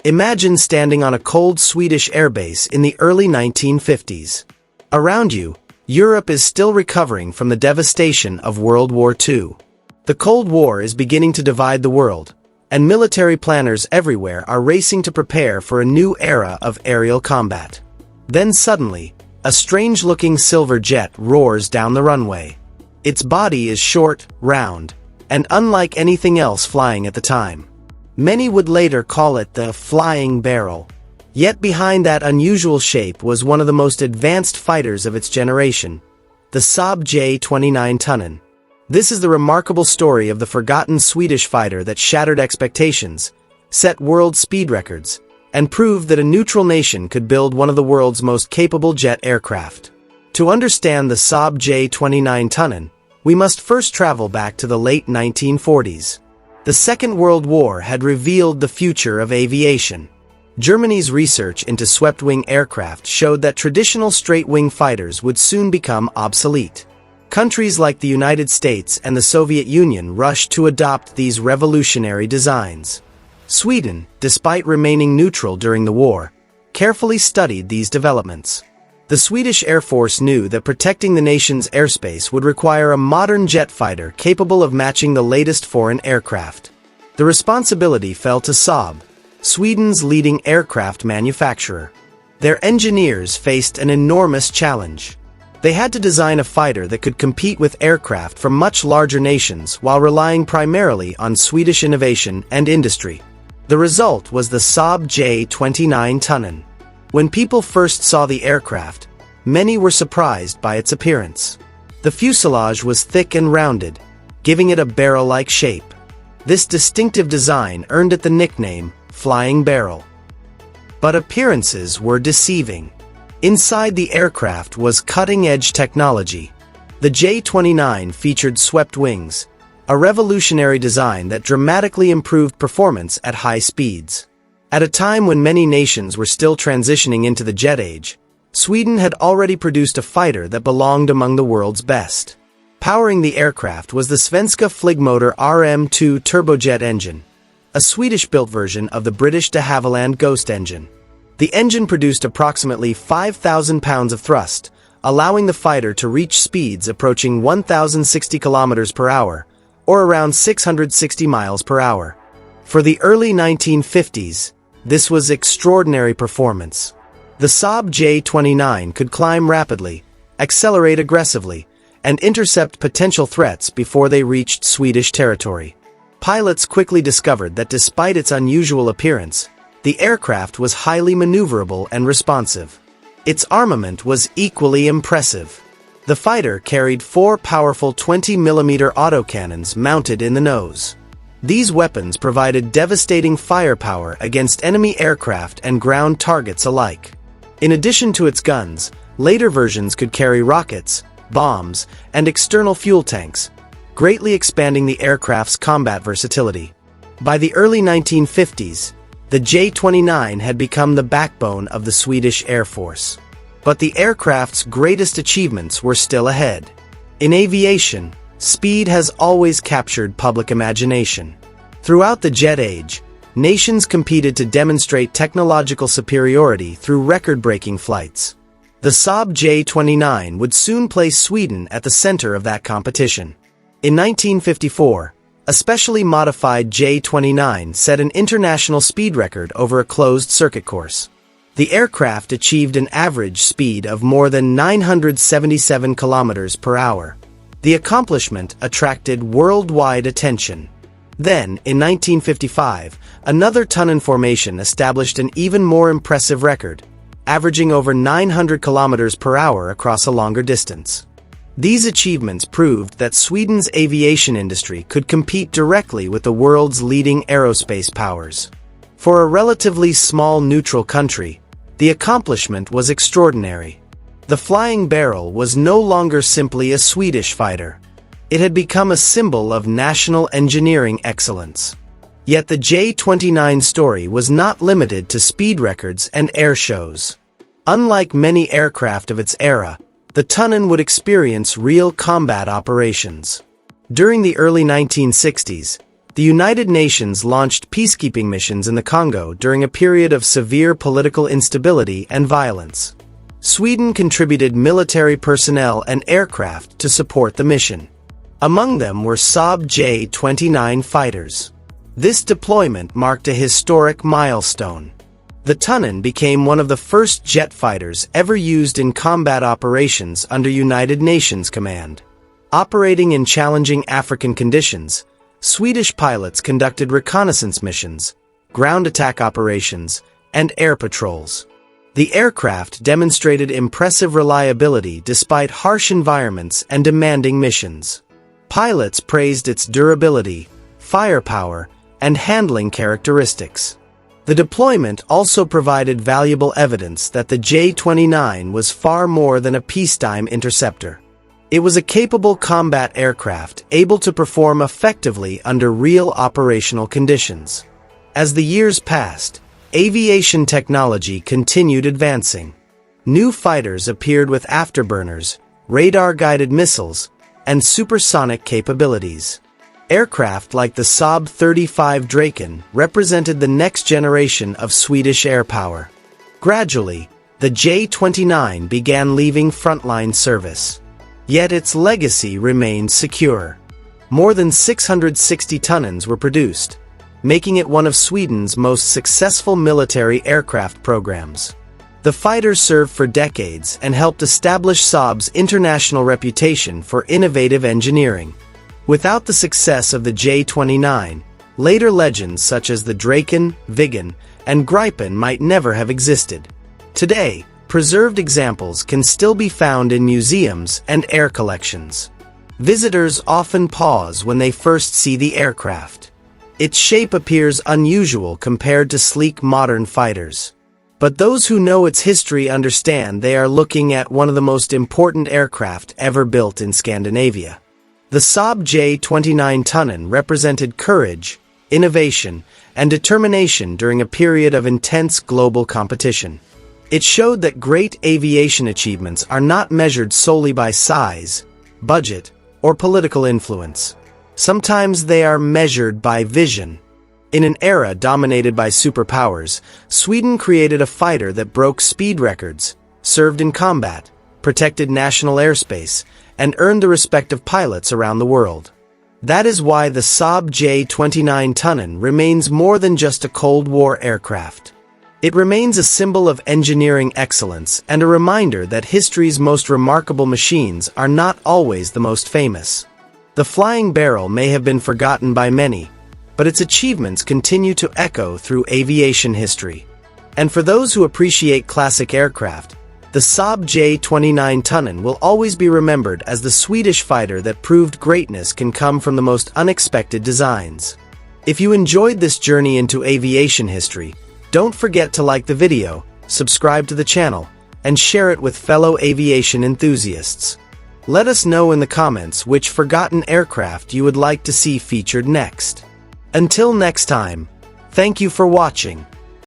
Imagine standing on a cold Swedish airbase in the early 1950s. Around you, Europe is still recovering from the devastation of World War II. The Cold War is beginning to divide the world, and military planners everywhere are racing to prepare for a new era of aerial combat. Then suddenly, a strange-looking silver jet roars down the runway. Its body is short, round, and unlike anything else flying at the time. Many would later call it the flying barrel. Yet behind that unusual shape was one of the most advanced fighters of its generation, the Saab J29 Tunnan. This is the remarkable story of the forgotten Swedish fighter that shattered expectations, set world speed records, and proved that a neutral nation could build one of the world's most capable jet aircraft. To understand the Saab J29 Tunnan, we must first travel back to the late 1940s. The Second World War had revealed the future of aviation. Germany's research into swept-wing aircraft showed that traditional straight-wing fighters would soon become obsolete. Countries like the United States and the Soviet Union rushed to adopt these revolutionary designs. Sweden, despite remaining neutral during the war, carefully studied these developments. The Swedish Air Force knew that protecting the nation's airspace would require a modern jet fighter capable of matching the latest foreign aircraft. The responsibility fell to Saab, Sweden's leading aircraft manufacturer. Their engineers faced an enormous challenge. They had to design a fighter that could compete with aircraft from much larger nations while relying primarily on Swedish innovation and industry. The result was the Saab J29 Tunnan. When people first saw the aircraft, many were surprised by its appearance. The fuselage was thick and rounded, giving it a barrel-like shape. This distinctive design earned it the nickname Flying Barrel. But appearances were deceiving. Inside the aircraft was cutting-edge technology. The J29 featured swept wings, a revolutionary design that dramatically improved performance at high speeds. At a time when many nations were still transitioning into the jet age, Sweden had already produced a fighter that belonged among the world's best. Powering the aircraft was the Svenska Flygmotor RM2 turbojet engine, a Swedish-built version of the British de Havilland Ghost engine. The engine produced approximately 5,000 pounds of thrust, allowing the fighter to reach speeds approaching 1,060 kilometers per hour, or around 660 miles per hour. For the early 1950s, this was extraordinary performance. The Saab J29 could climb rapidly, accelerate aggressively, and intercept potential threats before they reached Swedish territory. Pilots quickly discovered that despite its unusual appearance, the aircraft was highly maneuverable and responsive. Its armament was equally impressive. The fighter carried 4 powerful 20mm autocannons mounted in the nose. These weapons provided devastating firepower against enemy aircraft and ground targets alike. In addition to its guns, later versions could carry rockets, bombs, and external fuel tanks, greatly expanding the aircraft's combat versatility. By the early 1950s, the J-29 had become the backbone of the Swedish Air Force. But the aircraft's greatest achievements were still ahead. In aviation, speed has always captured public imagination. Throughout the jet age, nations competed to demonstrate technological superiority through record-breaking flights. The Saab J-29 would soon place Sweden at the center of that competition. In 1954, a specially modified J-29 set an international speed record over a closed circuit course. The aircraft achieved an average speed of more than 977 kilometers per hour. The accomplishment attracted worldwide attention. Then, in 1955, another Tunnan formation established an even more impressive record, averaging over 900 kilometers per hour across a longer distance. These achievements proved that Sweden's aviation industry could compete directly with the world's leading aerospace powers. For a relatively small neutral country, the accomplishment was extraordinary. The Flying Barrel was no longer simply a Swedish fighter. It had become a symbol of national engineering excellence. Yet the J-29 story was not limited to speed records and air shows. Unlike many aircraft of its era, the Tunnan would experience real combat operations. During the early 1960s, The United Nations launched peacekeeping missions in the Congo during a period of severe political instability and violence. Sweden contributed military personnel and aircraft to support the mission. Among them were Saab J29 fighters. This deployment marked a historic milestone. The Tunnan became one of the first jet fighters ever used in combat operations under United Nations command. Operating in challenging African conditions, Swedish pilots conducted reconnaissance missions, ground attack operations, and air patrols. The aircraft demonstrated impressive reliability despite harsh environments and demanding missions. Pilots praised its durability, firepower, and handling characteristics. The deployment also provided valuable evidence that the J-29 was far more than a peacetime interceptor. It was a capable combat aircraft able to perform effectively under real operational conditions. As the years passed, aviation technology continued advancing. New fighters appeared with afterburners, radar-guided missiles, and supersonic capabilities. Aircraft like the Saab 35 Draken represented the next generation of Swedish air power. Gradually, the J-29 began leaving frontline service. Yet its legacy remained secure. More than 660 Tunnans were produced, making it one of Sweden's most successful military aircraft programs. The fighters served for decades and helped establish Saab's international reputation for innovative engineering. Without the success of the J-29, later legends such as the Draken, Viggen, and Gripen might never have existed. Today, preserved examples can still be found in museums and air collections. Visitors often pause when they first see the aircraft. Its shape appears unusual compared to sleek modern fighters. But those who know its history understand they are looking at one of the most important aircraft ever built in Scandinavia. The Saab J29 Tunnan represented courage, innovation, and determination during a period of intense global competition. It showed that great aviation achievements are not measured solely by size, budget, or political influence. Sometimes they are measured by vision. In an era dominated by superpowers, Sweden created a fighter that broke speed records, served in combat, protected national airspace, and earned the respect of pilots around the world. That is why the Saab J29 Tunnan remains more than just a Cold War aircraft. It remains a symbol of engineering excellence and a reminder that history's most remarkable machines are not always the most famous. The flying barrel may have been forgotten by many, but its achievements continue to echo through aviation history. And for those who appreciate classic aircraft, the Saab J29 Tunnan will always be remembered as the Swedish fighter that proved greatness can come from the most unexpected designs. If you enjoyed this journey into aviation history, don't forget to like the video, subscribe to the channel, and share it with fellow aviation enthusiasts. Let us know in the comments which forgotten aircraft you would like to see featured next. Until next time, thank you for watching.